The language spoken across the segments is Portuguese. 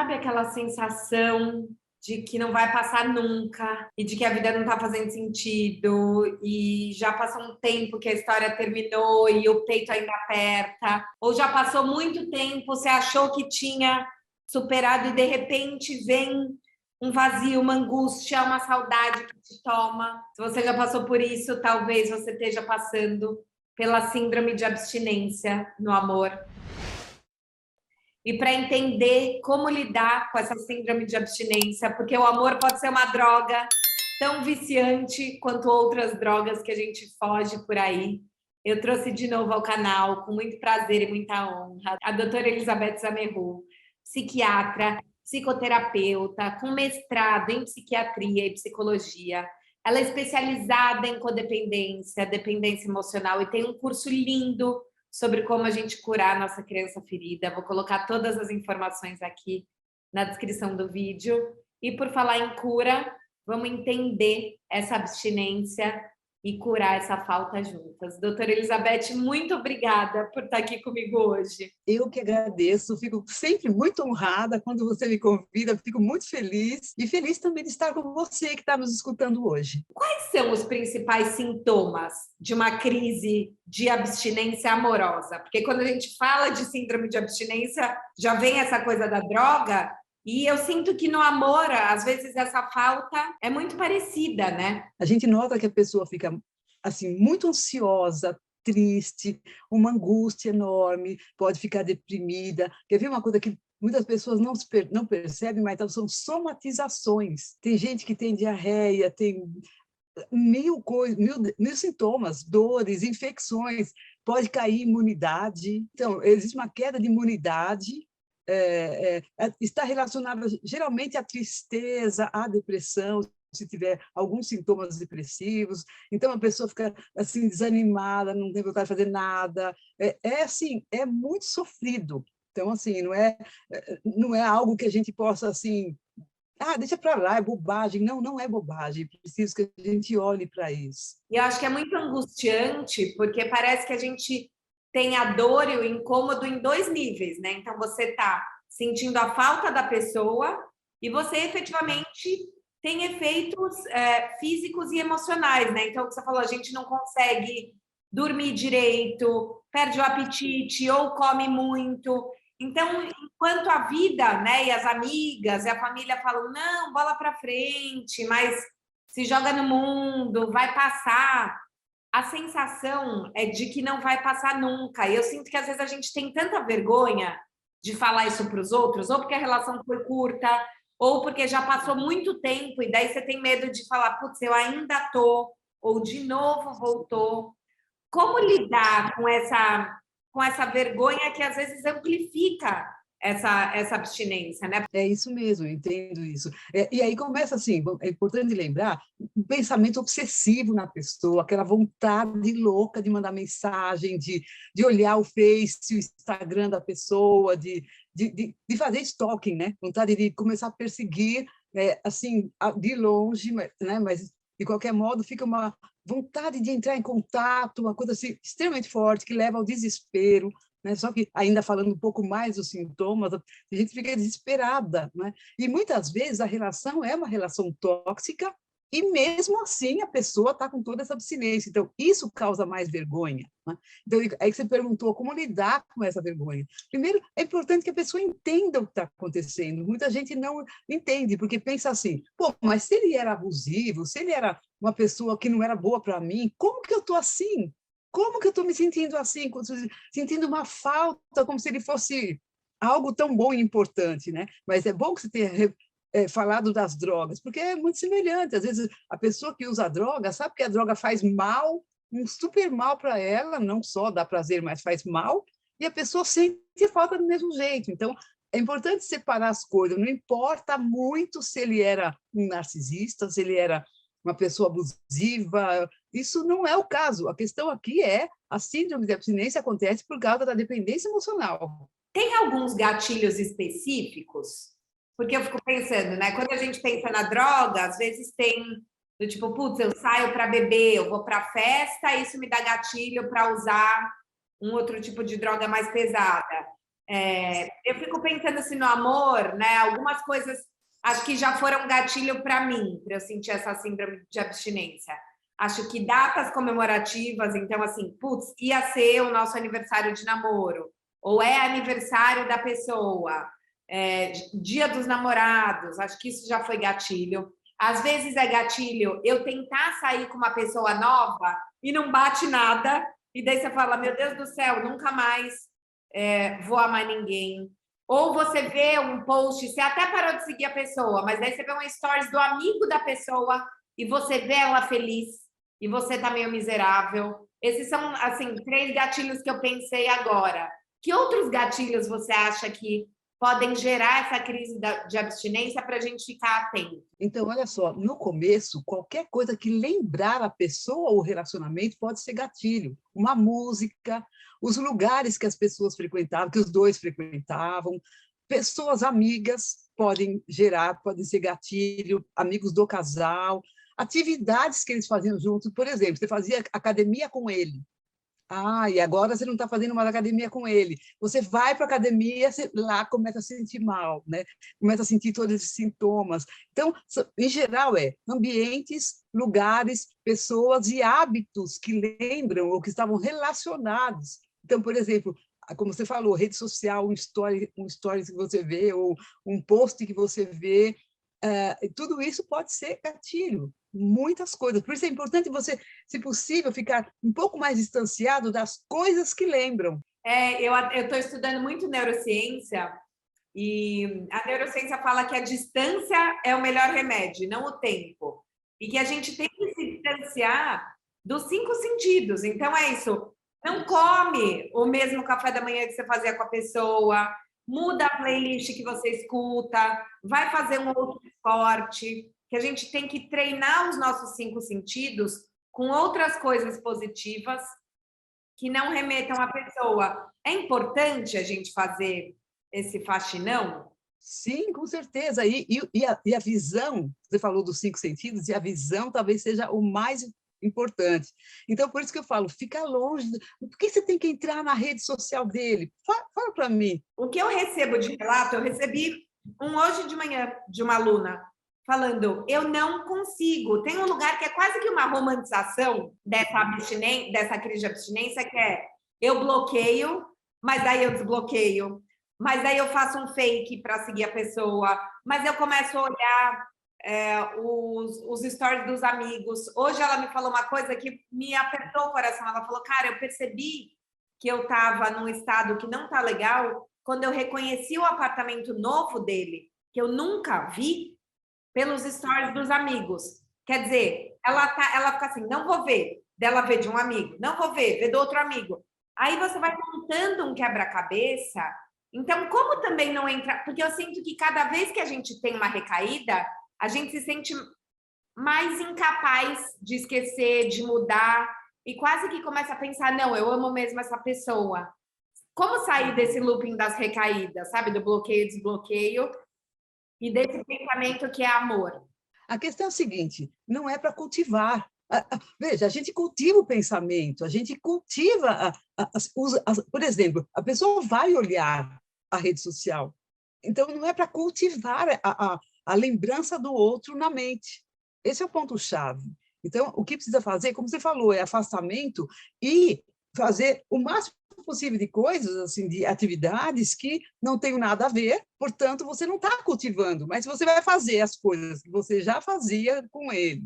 sabe aquela sensação de que não vai passar nunca e de que a vida não está fazendo sentido e já passou um tempo que a história terminou e o peito ainda aperta, ou já passou muito tempo, você achou que tinha superado e de repente vem um vazio, uma angústia, uma saudade que te toma. Se você já passou por isso, talvez você esteja passando pela síndrome de abstinência no amor. E para entender como lidar com essa síndrome de abstinência, porque o amor pode ser uma droga tão viciante quanto outras drogas que a gente foge por aí. Eu trouxe de novo ao canal, com muito prazer e muita honra, a doutora Elizabeth Zamerru, psiquiatra, psicoterapeuta, com mestrado em psiquiatria e psicologia. Ela é especializada em codependência, dependência emocional e tem um curso lindo sobre como a gente curar a nossa criança ferida. Vou colocar todas as informações aqui na descrição do vídeo. E por falar em cura, vamos entender essa abstinência e curar essa falta juntas. Doutora Elizabeth, muito obrigada por estar aqui comigo hoje. Eu que agradeço, fico sempre muito honrada quando você me convida, fico muito feliz e feliz também de estar com você que está nos escutando hoje. Quais são os principais sintomas de uma crise de abstinência amorosa? Porque quando a gente fala de síndrome de abstinência, já vem essa coisa da droga, e eu sinto que no amor, às vezes, essa falta é muito parecida, né? A gente nota que a pessoa fica assim muito ansiosa, triste, uma angústia enorme, pode ficar deprimida. Quer ver uma coisa que muitas pessoas não percebem, mas são somatizações. Tem gente que tem diarreia, tem mil sintomas, dores, infecções, pode cair imunidade. Então, existe uma queda de imunidade, está relacionada geralmente à tristeza, à depressão, se tiver alguns sintomas depressivos. Então, a pessoa fica assim, desanimada, não tem vontade de fazer nada. Assim, é muito sofrido. Então, assim, não é algo que a gente possa, assim, deixa para lá, é bobagem. Não, não é bobagem. Preciso que a gente olhe para isso. E eu acho que é muito angustiante, porque parece que a gente tem a dor e o incômodo em dois níveis, né? Então, você está sentindo a falta da pessoa e você efetivamente tem efeitos físicos e emocionais, né? Então, o que você falou, a gente não consegue dormir direito, perde o apetite ou come muito. Então, enquanto a vida, né, e as amigas e a família falam, não, bola para frente, mas se joga no mundo, vai passar, a sensação é de que não vai passar nunca. E eu sinto que às vezes a gente tem tanta vergonha de falar isso para os outros, ou porque a relação foi curta, ou porque já passou muito tempo, e daí você tem medo de falar, putz, eu ainda tô, ou de novo voltou. Como lidar com essa vergonha que às vezes amplifica essa abstinência, né? É isso mesmo, eu entendo isso. E aí começa assim, é importante lembrar, um pensamento obsessivo na pessoa, aquela vontade louca de mandar mensagem, de olhar o Face, o Instagram da pessoa, de fazer stalking, né? Vontade de começar a perseguir, assim, de longe, né? Mas, de qualquer modo, fica uma vontade de entrar em contato, uma coisa assim, extremamente forte, que leva ao desespero, né? Só que, ainda falando um pouco mais dos sintomas, a gente fica desesperada, né? E muitas vezes a relação é uma relação tóxica e mesmo assim a pessoa está com toda essa abstinência. Então, isso causa mais vergonha, né? Então, aí que você perguntou como lidar com essa vergonha. Primeiro, é importante que a pessoa entenda o que está acontecendo. Muita gente não entende, porque pensa assim, pô, mas se ele era abusivo, se ele era uma pessoa que não era boa para mim, como que eu estou assim? Como que eu estou me sentindo assim, sentindo uma falta, como se ele fosse algo tão bom e importante, né? Mas é bom que você tenha falado das drogas, porque é muito semelhante. Às vezes, a pessoa que usa droga sabe que a droga faz mal, um super mal para ela, não só dá prazer, mas faz mal, e a pessoa sente falta do mesmo jeito. Então, é importante separar as coisas, não importa muito se ele era um narcisista, se ele era uma pessoa abusiva, isso não é o caso. A questão aqui é a síndrome de abstinência acontece por causa da dependência emocional. Tem alguns gatilhos específicos? Porque eu fico pensando, né? Quando a gente pensa na droga, às vezes tem do tipo, putz, eu saio para beber, eu vou para festa, isso me dá gatilho para usar um outro tipo de droga mais pesada. Eu fico pensando assim no amor, né? Algumas coisas acho que já foram gatilho para mim, para eu sentir essa síndrome de abstinência. Acho que datas comemorativas, então assim, putz, ia ser o nosso aniversário de namoro, ou é aniversário da pessoa, dia dos namorados, acho que isso já foi gatilho. Às vezes é gatilho eu tentar sair com uma pessoa nova e não bate nada, e daí você fala, meu Deus do céu, nunca mais vou amar ninguém. Ou você vê um post, você até parou de seguir a pessoa, mas daí você vê uma stories do amigo da pessoa e você vê ela feliz e você tá meio miserável. Esses são, assim, 3 gatilhos que eu pensei agora. Que outros gatilhos você acha que podem gerar essa crise de abstinência para a gente ficar atento? Então, olha só, no começo, qualquer coisa que lembrar a pessoa ou o relacionamento pode ser gatilho. Uma música, os lugares que as pessoas frequentavam, que os dois frequentavam, pessoas amigas podem ser gatilho, amigos do casal, atividades que eles faziam juntos. Por exemplo, você fazia academia com ele. Ah, e agora você não está fazendo mais academia com ele. Você vai para a academia, você lá começa a sentir mal, né? Começa a sentir todos esses sintomas. Então, em geral, ambientes, lugares, pessoas e hábitos que lembram ou que estavam relacionados. Então, por exemplo, como você falou, rede social, um story que você vê, ou um post que você vê, tudo isso pode ser gatilho, muitas coisas. Por isso é importante você, se possível, ficar um pouco mais distanciado das coisas que lembram. Eu estou estudando muito neurociência e a neurociência fala que a distância é o melhor remédio, não o tempo. E que a gente tem que se distanciar dos 5 sentidos. Então é isso. Não come o mesmo café da manhã que você fazia com a pessoa, muda a playlist que você escuta, vai fazer um outro esporte, que a gente tem que treinar os nossos 5 sentidos com outras coisas positivas que não remetam à pessoa. É importante a gente fazer esse faxinão? Sim, com certeza. E a visão, você falou dos 5 sentidos, e a visão talvez seja o mais importante. Então, por isso que eu falo, fica longe. Por que você tem que entrar na rede social dele? Fala para mim. O que eu recebo de relato, eu recebi hoje de manhã de uma aluna falando, eu não consigo. Tem um lugar que é quase que uma romantização dessa crise de abstinência, que é eu bloqueio, mas daí eu desbloqueio, mas daí eu faço um fake para seguir a pessoa, mas eu começo a olhar os stories dos amigos. Hoje ela me falou uma coisa que me apertou o coração. Ela falou, cara, eu percebi que eu estava num estado que não tá legal quando eu reconheci o apartamento novo dele, que eu nunca vi, pelos stories dos amigos. Quer dizer, ela fica assim, não vou ver, dela ver de um amigo, não vou ver do outro amigo. Aí você vai montando um quebra-cabeça. Então, como também não entra... Porque eu sinto que cada vez que a gente tem uma recaída, a gente se sente mais incapaz de esquecer, de mudar, e quase que começa a pensar, não, eu amo mesmo essa pessoa. Como sair desse looping das recaídas, sabe? Do bloqueio, desbloqueio, e desse pensamento que é amor. A questão é o seguinte, não é para cultivar. Veja, a gente cultiva o pensamento, a gente cultiva, por exemplo, a pessoa vai olhar a rede social, então não é para cultivar a lembrança do outro na mente. Esse é o ponto-chave. Então, o que precisa fazer, como você falou, é afastamento e fazer o máximo possível de coisas, assim, de atividades que não têm nada a ver, portanto, você não está cultivando, mas você vai fazer as coisas que você já fazia com ele,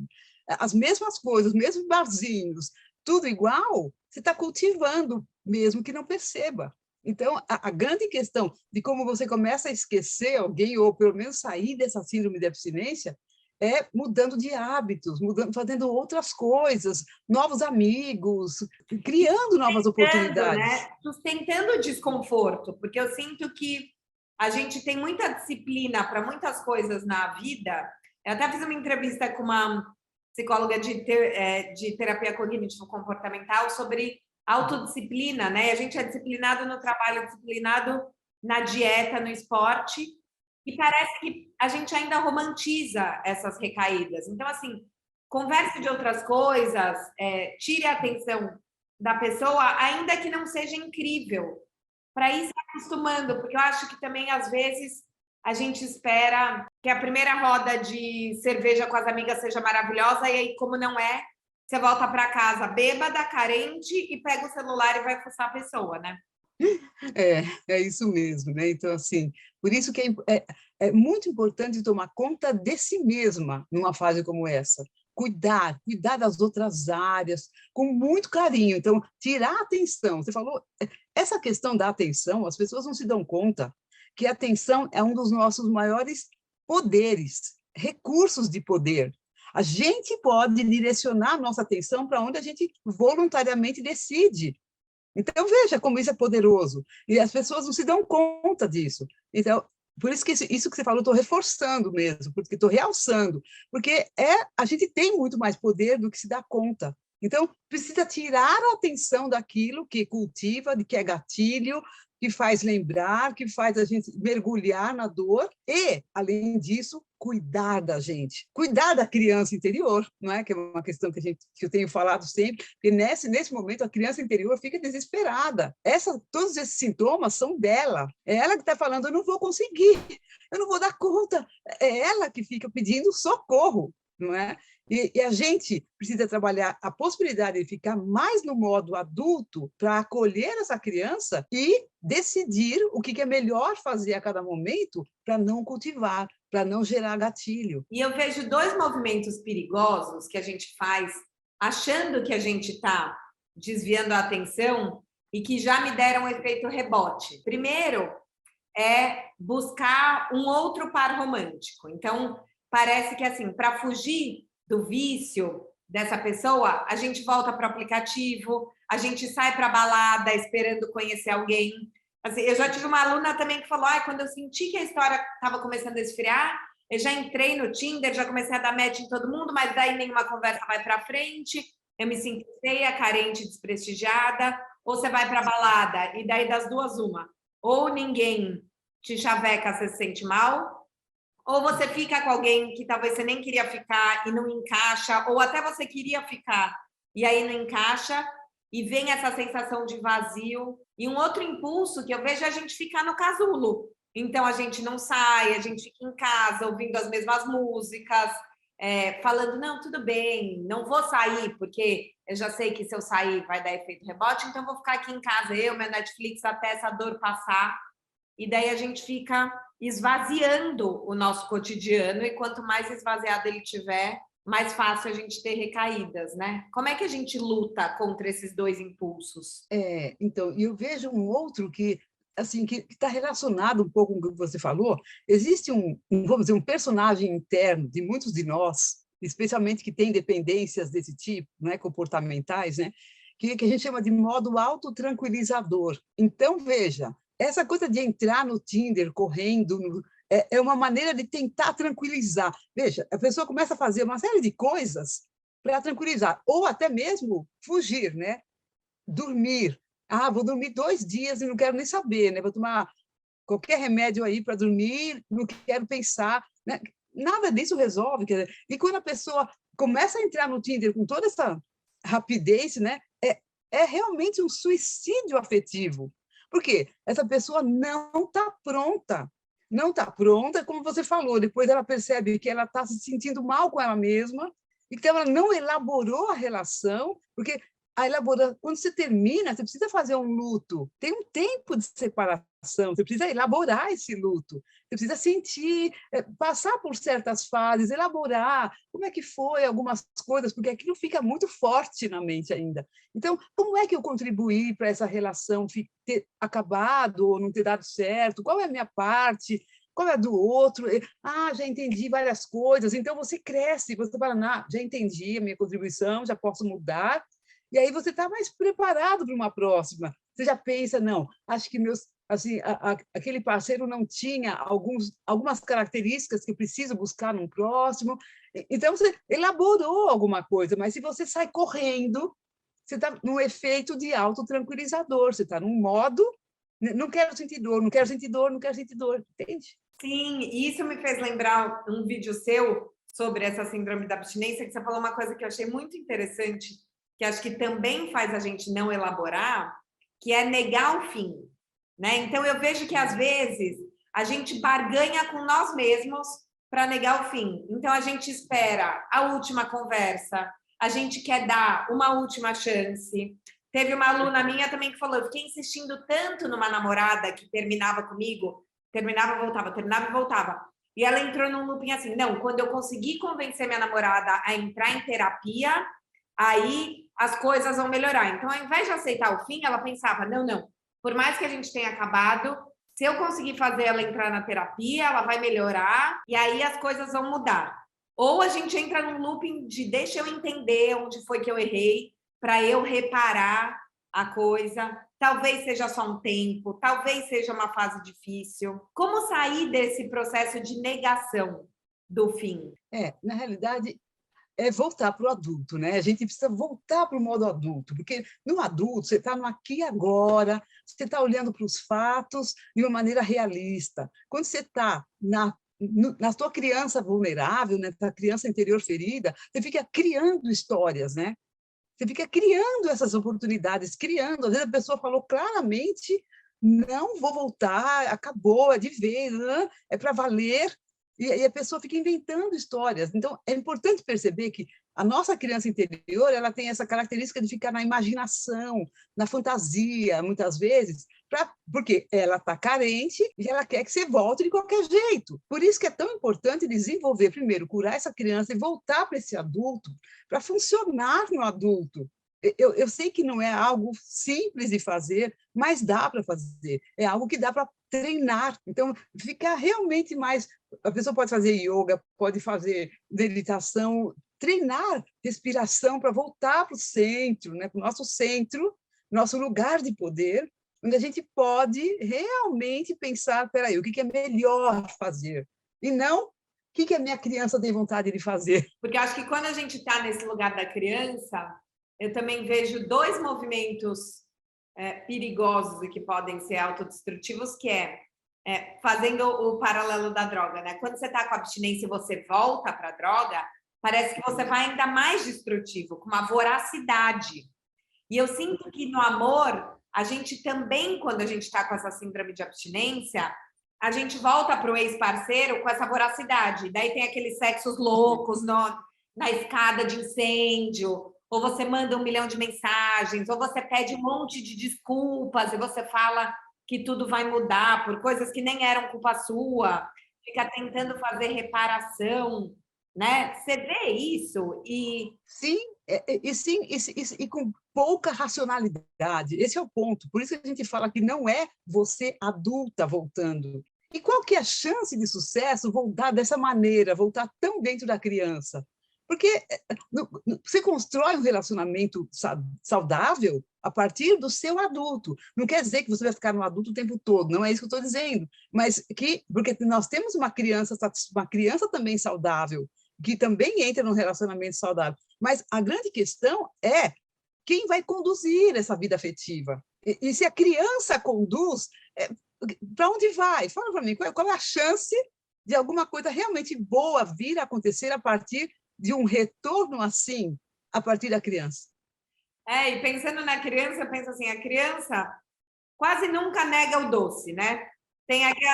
as mesmas coisas, os mesmos barzinhos, tudo igual, você está cultivando, mesmo que não perceba. Então, a grande questão de como você começa a esquecer alguém, ou pelo menos sair dessa síndrome de abstinência, é mudando de hábitos, fazendo outras coisas, novos amigos, criando novas oportunidades. Né? Sustentando o desconforto, porque eu sinto que a gente tem muita disciplina para muitas coisas na vida. Eu até fiz uma entrevista com uma psicóloga de terapia cognitivo-comportamental sobre autodisciplina, né? A gente é disciplinado no trabalho, disciplinado na dieta, no esporte, e parece que a gente ainda romantiza essas recaídas. Então, assim, converse de outras coisas, tire a atenção da pessoa, ainda que não seja incrível. para ir se acostumando, porque eu acho que também, às vezes, a gente espera que a primeira roda de cerveja com as amigas seja maravilhosa, e aí, como não é, você volta para casa bêbada, carente, e pega o celular e vai fuçar a pessoa, né? É isso mesmo, né? Então, assim, por isso que é muito importante tomar conta de si mesma numa fase como essa. Cuidar das outras áreas com muito carinho. Então, tirar a atenção. Você falou, essa questão da atenção, as pessoas não se dão conta que a atenção é um dos nossos maiores poderes, recursos de poder. A gente pode direcionar a nossa atenção para onde a gente voluntariamente decide. Então, veja como isso é poderoso. E as pessoas não se dão conta disso. Então, por isso que isso que você falou, estou reforçando mesmo, porque estou realçando, porque a gente tem muito mais poder do que se dá conta. Então, precisa tirar a atenção daquilo que cultiva, de que é gatilho, que faz lembrar, que faz a gente mergulhar na dor e, além disso, cuidar da gente, cuidar da criança interior, não é? Que é uma questão que eu tenho falado sempre, porque nesse momento a criança interior fica desesperada. Todos esses sintomas são dela. É ela que está falando, eu não vou conseguir, eu não vou dar conta. É ela que fica pedindo socorro, não é? E a gente precisa trabalhar a possibilidade de ficar mais no modo adulto para acolher essa criança e decidir o que é melhor fazer a cada momento para não cultivar, para não gerar gatilho. E eu vejo dois movimentos perigosos que a gente faz achando que a gente está desviando a atenção e que já me deram um efeito rebote. Primeiro é buscar um outro par romântico. Então, parece que, assim, para fugir do vício dessa pessoa, a gente volta para o aplicativo, a gente sai para a balada esperando conhecer alguém. Assim, eu já tive uma aluna também que falou, quando eu senti que a história estava começando a esfriar, eu já entrei no Tinder, já comecei a dar match em todo mundo, mas daí nenhuma conversa vai para frente, eu me sinto feia, carente, desprestigiada, ou você vai para a balada, e daí das duas uma. Ou ninguém te chaveca, você se sente mal, ou você fica com alguém que talvez você nem queria ficar e não encaixa, ou até você queria ficar e aí não encaixa, e vem essa sensação de vazio. E um outro impulso que eu vejo é a gente ficar no casulo. Então, a gente não sai, a gente fica em casa, ouvindo as mesmas músicas, falando, não, tudo bem, não vou sair, porque eu já sei que se eu sair vai dar efeito rebote, então vou ficar aqui em casa, eu, meu Netflix, até essa dor passar. E daí a gente fica esvaziando o nosso cotidiano, e quanto mais esvaziado ele tiver, mais fácil a gente ter recaídas, né? Como é que a gente luta contra esses dois impulsos? Então, eu vejo um outro que assim que está relacionado um pouco com o que você falou. Existe vamos dizer, um personagem interno de muitos de nós, especialmente que tem dependências desse tipo, né, comportamentais, né, que a gente chama de modo autotranquilizador. Então, veja, essa coisa de entrar no Tinder correndo é uma maneira de tentar tranquilizar. Veja, a pessoa começa a fazer uma série de coisas para tranquilizar, ou até mesmo fugir, né? Dormir. Vou dormir 2 dias e não quero nem saber, né? Vou tomar qualquer remédio aí para dormir, não quero pensar, né? Nada disso resolve. Quer dizer, e quando a pessoa começa a entrar no Tinder com toda essa rapidez, né? É realmente um suicídio afetivo. Por quê? Essa pessoa não está pronta. Não está pronta, como você falou, depois ela percebe que ela está se sentindo mal com ela mesma, então ela não elaborou a relação, porque quando você termina, você precisa fazer um luto, tem um tempo de separação, você precisa elaborar esse luto, você precisa sentir, passar por certas fases, elaborar como é que foi algumas coisas, porque aquilo fica muito forte na mente ainda. Então, como é que eu contribuí para essa relação ter acabado ou não ter dado certo? Qual é a minha parte? Qual é a do outro? Já entendi várias coisas. Então, você cresce, você fala, já entendi a minha contribuição, já posso mudar. E aí você está mais preparado para uma próxima. Você já pensa, não, acho que aquele parceiro não tinha algumas características que eu preciso buscar num próximo. Então, você elaborou alguma coisa, mas se você sai correndo, você está num efeito de autotranquilizador, você está num modo, não quero sentir dor, não quero sentir dor, não quero sentir dor, entende? Sim, e isso me fez lembrar um vídeo seu sobre essa síndrome da abstinência, que você falou uma coisa que eu achei muito interessante, que acho que também faz a gente não elaborar, que é negar o fim. né? Então, eu vejo que, às vezes, a gente barganha com nós mesmos para negar o fim. Então, a gente espera a última conversa, a gente quer dar uma última chance. Teve uma aluna minha também que falou, eu fiquei insistindo tanto numa namorada que terminava comigo, terminava e voltava. E ela entrou num looping assim, não, quando eu conseguir convencer minha namorada a entrar em terapia, aí as coisas vão melhorar. Então, ao invés de aceitar o fim, ela pensava, não, por mais que a gente tenha acabado, se eu conseguir fazer ela entrar na terapia, ela vai melhorar e aí as coisas vão mudar. Ou a gente entra num looping de deixa eu entender onde foi que eu errei para eu reparar a coisa. Talvez seja só um tempo, talvez seja uma fase difícil. Como sair desse processo de negação do fim? Na realidade, é voltar para o adulto, né? A gente precisa voltar para o modo adulto, porque no adulto você está no aqui e agora, você está olhando para os fatos de uma maneira realista. Quando você está na sua criança vulnerável, na sua criança interior ferida, você fica criando histórias, né? Você fica criando essas oportunidades, criando. Às vezes a pessoa falou claramente, não vou voltar, acabou, é de vez, é para valer. E a pessoa fica inventando histórias. Então, é importante perceber que a nossa criança interior ela tem essa característica de ficar na imaginação, na fantasia, muitas vezes, porque ela está carente e ela quer que você volte de qualquer jeito. Por isso que é tão importante desenvolver, primeiro, curar essa criança e voltar para esse adulto, para funcionar no adulto. Eu sei que não é algo simples de fazer, mas dá para fazer. É algo que dá para treinar. Então, ficar realmente mais... A pessoa pode fazer yoga, pode fazer meditação, treinar respiração para voltar para o centro, né? Para o nosso centro, nosso lugar de poder, onde a gente pode realmente pensar, peraí, o que é melhor fazer? E não o que a minha criança tem vontade de fazer. Porque acho que quando a gente está nesse lugar da criança, eu também vejo dois movimentos perigosos e que podem ser autodestrutivos, que fazendo o paralelo da droga, né? Quando você está com abstinência e você volta para a droga, parece que você vai ainda mais destrutivo, com uma voracidade. E eu sinto que no amor, a gente também, quando a gente está com essa síndrome de abstinência, a gente volta para o ex-parceiro com essa voracidade. Daí tem aqueles sexos loucos na escada de incêndio, ou você manda 1 milhão de mensagens, ou você pede um monte de desculpas e você fala que tudo vai mudar por coisas que nem eram culpa sua, fica tentando fazer reparação, né? Você vê isso e... Sim, e com pouca racionalidade. Esse é o ponto. Por isso que a gente fala que não é você adulta voltando. E qual que é a chance de sucesso voltar dessa maneira, voltar tão dentro da criança? Porque você constrói um relacionamento saudável a partir do seu adulto. Não quer dizer que você vai ficar no adulto o tempo todo, não é isso que eu estou dizendo. Mas porque nós temos uma criança também saudável, que também entra num relacionamento saudável. Mas a grande questão é quem vai conduzir essa vida afetiva. E se a criança conduz, para onde vai? Fala para mim, qual é a chance de alguma coisa realmente boa vir a acontecer a partir de um retorno assim, a partir da criança? E pensando na criança, eu penso assim, a criança quase nunca nega o doce, né? Tem até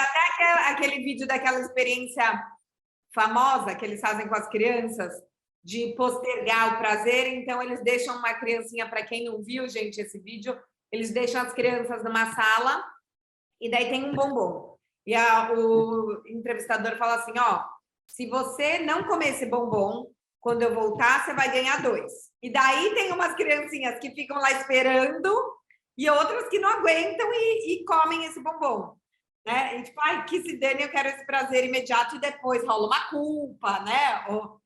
aquele vídeo daquela experiência famosa que eles fazem com as crianças, de postergar o prazer, então eles deixam uma criancinha, para quem não viu, gente, esse vídeo, eles deixam as crianças numa sala e daí tem um bombom. E o entrevistador fala assim, se você não comer esse bombom, quando eu voltar, você vai ganhar 2. E daí tem umas criancinhas que ficam lá esperando e outras que não aguentam e comem esse bombom. Né? E tipo, que se dane, eu quero esse prazer imediato e depois rola uma culpa, né? Ou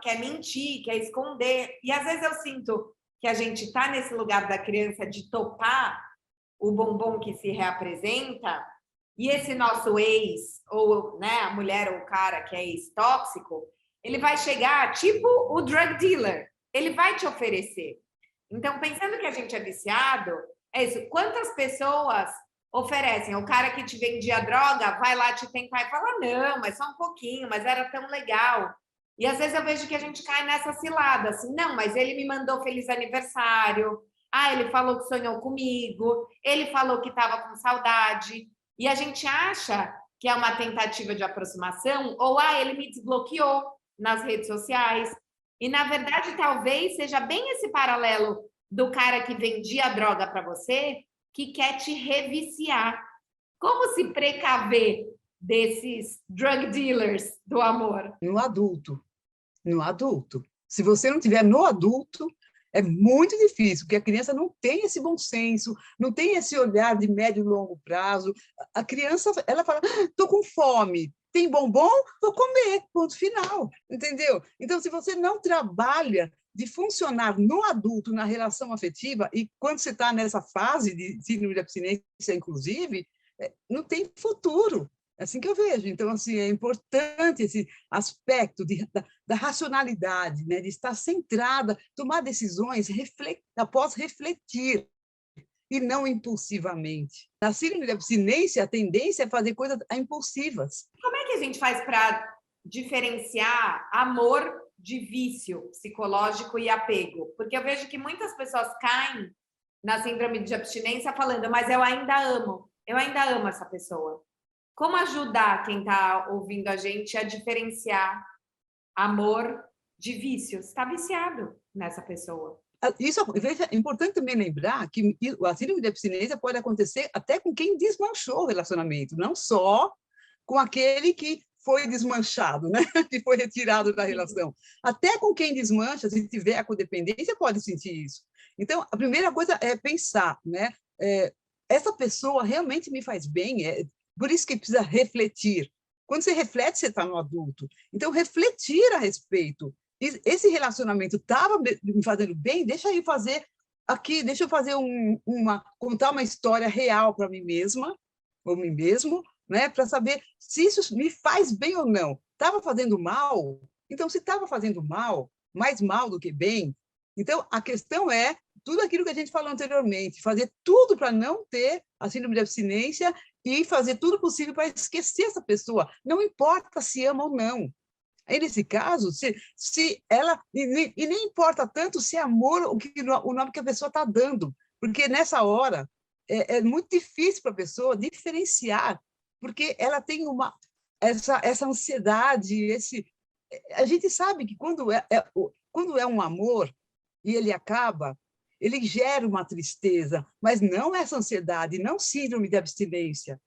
quer mentir, quer esconder. E às vezes eu sinto que a gente está nesse lugar da criança de topar o bombom que se reapresenta e esse nosso ex, ou né, a mulher ou o cara que é ex-tóxico, ele vai chegar tipo o drug dealer, ele vai te oferecer. Então, pensando que a gente é viciado, é isso. Quantas pessoas oferecem? O cara que te vendia droga vai lá te tentar e fala, não, mas só um pouquinho, mas era tão legal. E às vezes eu vejo que a gente cai nessa cilada, assim, não, mas ele me mandou feliz aniversário, Ah, ele falou que sonhou comigo, ele falou que estava com saudade. E a gente acha que é uma tentativa de aproximação, ou ele me desbloqueou nas redes sociais. E, na verdade, talvez seja bem esse paralelo do cara que vendia droga para você, que quer te reviciar. Como se precaver desses drug dealers do amor? No adulto. No adulto. Se você não tiver no adulto, é muito difícil, porque a criança não tem esse bom senso, não tem esse olhar de médio e longo prazo. A criança, ela fala, estou com fome, tem bombom? Vou comer, ponto final, entendeu? Então, se você não trabalha de funcionar no adulto, na relação afetiva, e quando você está nessa fase de síndrome de abstinência, inclusive, não tem futuro. É assim que eu vejo. Então, assim, é importante esse aspecto da racionalidade, né? De estar centrada, tomar decisões após refletir, e não impulsivamente. Na síndrome de abstinência, a tendência é fazer coisas impulsivas. Como é que a gente faz para diferenciar amor de vício psicológico e apego? Porque eu vejo que muitas pessoas caem na síndrome de abstinência falando, mas eu ainda amo essa pessoa. Como ajudar quem está ouvindo a gente a diferenciar amor de vício? Você está viciado nessa pessoa. Isso é importante também lembrar que a síndrome de abstinência pode acontecer até com quem desmanchou o relacionamento, não só com aquele que foi desmanchado, né? Que foi retirado da relação. Até com quem desmancha, se tiver a codependência, pode sentir isso. Então, a primeira coisa é pensar, né? Essa pessoa realmente me faz bem? Por isso que precisa refletir. Quando você reflete, você está no adulto. Então, refletir a respeito. Esse relacionamento estava me fazendo bem? Deixa eu fazer aqui, deixa eu fazer contar uma história real para mim mesma, ou mim mesmo, né? Para saber se isso me faz bem ou não. Estava fazendo mal? Então, se estava fazendo mal, mais mal do que bem, então a questão é tudo aquilo que a gente falou anteriormente, fazer tudo para não ter a síndrome de abstinência e fazer tudo possível para esquecer essa pessoa, não importa se ama ou não. Aí, nesse caso, se ela... E nem importa tanto se é amor o nome que a pessoa está dando, porque nessa hora é muito difícil para a pessoa diferenciar, porque ela tem essa ansiedade, a gente sabe que quando é um amor e ele acaba, ele gera uma tristeza, mas não essa ansiedade, não síndrome de abstinência.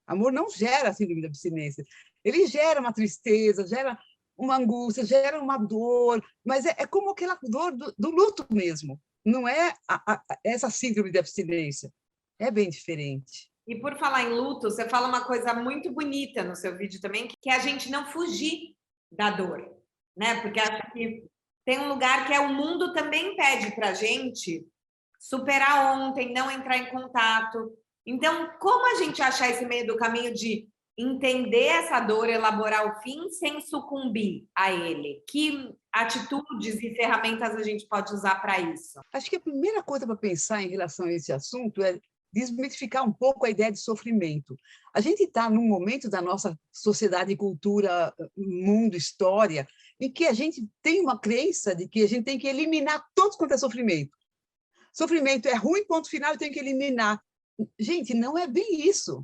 Amor não gera síndrome de abstinência. Ele gera uma tristeza, gera uma angústia, gera uma dor, mas é como aquela dor do luto mesmo. Não é essa síndrome de abstinência. É bem diferente. E por falar em luto, você fala uma coisa muito bonita no seu vídeo também, que é a gente não fugir da dor, né? Porque acho que tem um lugar que o mundo também pede para a gente superar ontem, não entrar em contato. Então, como a gente achar esse meio do caminho de entender essa dor, elaborar o fim sem sucumbir a ele? Que atitudes e ferramentas a gente pode usar para isso? Acho que a primeira coisa para pensar em relação a esse assunto é desmistificar um pouco a ideia de sofrimento. A gente está num momento da nossa sociedade, cultura, mundo, história, em que a gente tem uma crença de que a gente tem que eliminar todos quanto é sofrimento. Sofrimento é ruim, ponto final, eu tenho que eliminar. Gente, não é bem isso.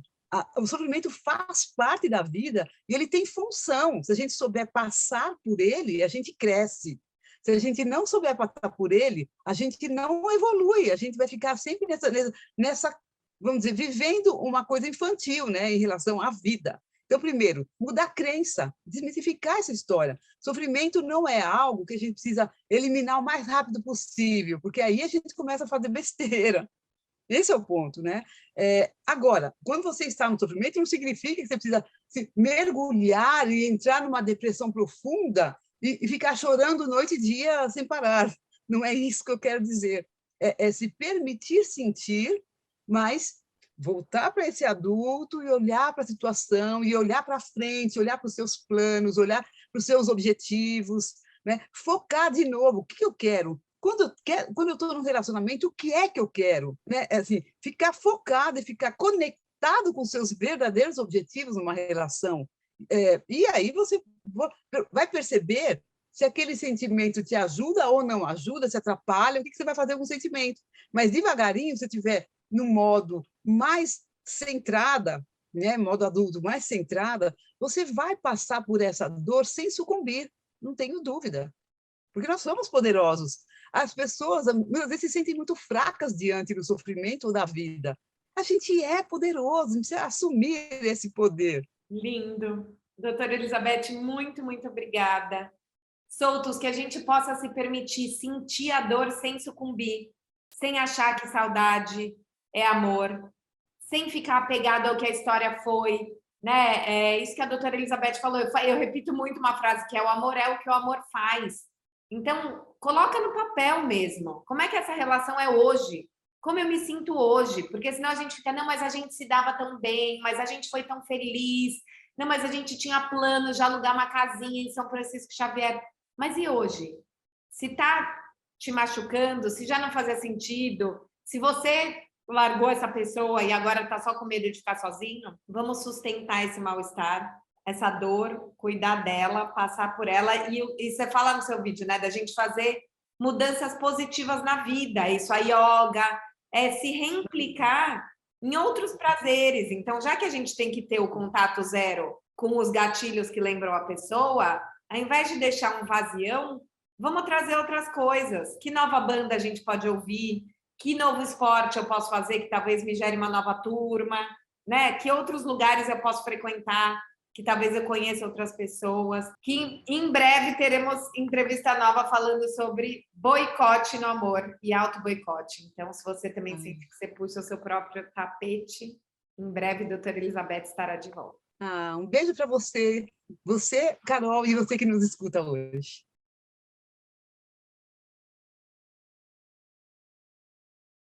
O sofrimento faz parte da vida e ele tem função. Se a gente souber passar por ele, a gente cresce. Se a gente não souber passar por ele, a gente não evolui, a gente vai ficar sempre nessa, vamos dizer, vivendo uma coisa infantil, né, em relação à vida. Então, primeiro, mudar a crença, desmistificar essa história. Sofrimento não é algo que a gente precisa eliminar o mais rápido possível, porque aí a gente começa a fazer besteira. Esse é o ponto, né? Agora, quando você está no sofrimento, não significa que você precisa se mergulhar e entrar numa depressão profunda e ficar chorando noite e dia sem parar. Não é isso que eu quero dizer. É se permitir sentir, mas voltar para esse adulto e olhar para a situação, e olhar para frente, olhar para os seus planos, olhar para os seus objetivos, né? Focar de novo, o que eu quero? Quando eu estou num relacionamento, o que é que eu quero? Né? Assim, ficar focado e ficar conectado com seus verdadeiros objetivos numa relação. E aí você vai perceber se aquele sentimento te ajuda ou não ajuda, se atrapalha, o que você vai fazer com o sentimento? Mas devagarinho, se estiver no modo mais centrada, né, modo adulto mais centrada, você vai passar por essa dor sem sucumbir, não tenho dúvida. Porque nós somos poderosos. As pessoas, às vezes, se sentem muito fracas diante do sofrimento ou da vida. A gente é poderoso, a gente precisa assumir esse poder. Lindo. Doutora Elizabeth, muito, muito obrigada. Soltos, que a gente possa se permitir sentir a dor sem sucumbir, sem achar que saudade é amor, sem ficar apegado ao que a história foi, né? É isso que a doutora Elizabeth falou. Eu repito muito uma frase que é: o amor é o que o amor faz. Então, coloca no papel mesmo. Como é que essa relação é hoje? Como eu me sinto hoje? Porque senão a gente fica, não, mas a gente se dava tão bem, mas a gente foi tão feliz, não, mas a gente tinha plano de alugar uma casinha em São Francisco Xavier. Mas e hoje? Se tá te machucando, se já não fazia sentido, se você largou essa pessoa e agora tá só com medo de ficar sozinho, vamos sustentar esse mal-estar, essa dor, cuidar dela, passar por ela. E você fala no seu vídeo, né, da gente fazer mudanças positivas na vida. Isso a yoga, é se reimplicar em outros prazeres. Então, já que a gente tem que ter o contato zero com os gatilhos que lembram a pessoa, ao invés de deixar um vazião, vamos trazer outras coisas. Que nova banda a gente pode ouvir? Que novo esporte eu posso fazer que talvez me gere uma nova turma? Né? Que outros lugares eu posso frequentar? Que talvez eu conheça outras pessoas, que em breve teremos entrevista nova falando sobre boicote no amor e auto-boicote. Então, se você também sente que você puxa o seu próprio tapete, em breve a doutora Elizabeth estará de volta. Um beijo para você, Carol, e você que nos escuta hoje.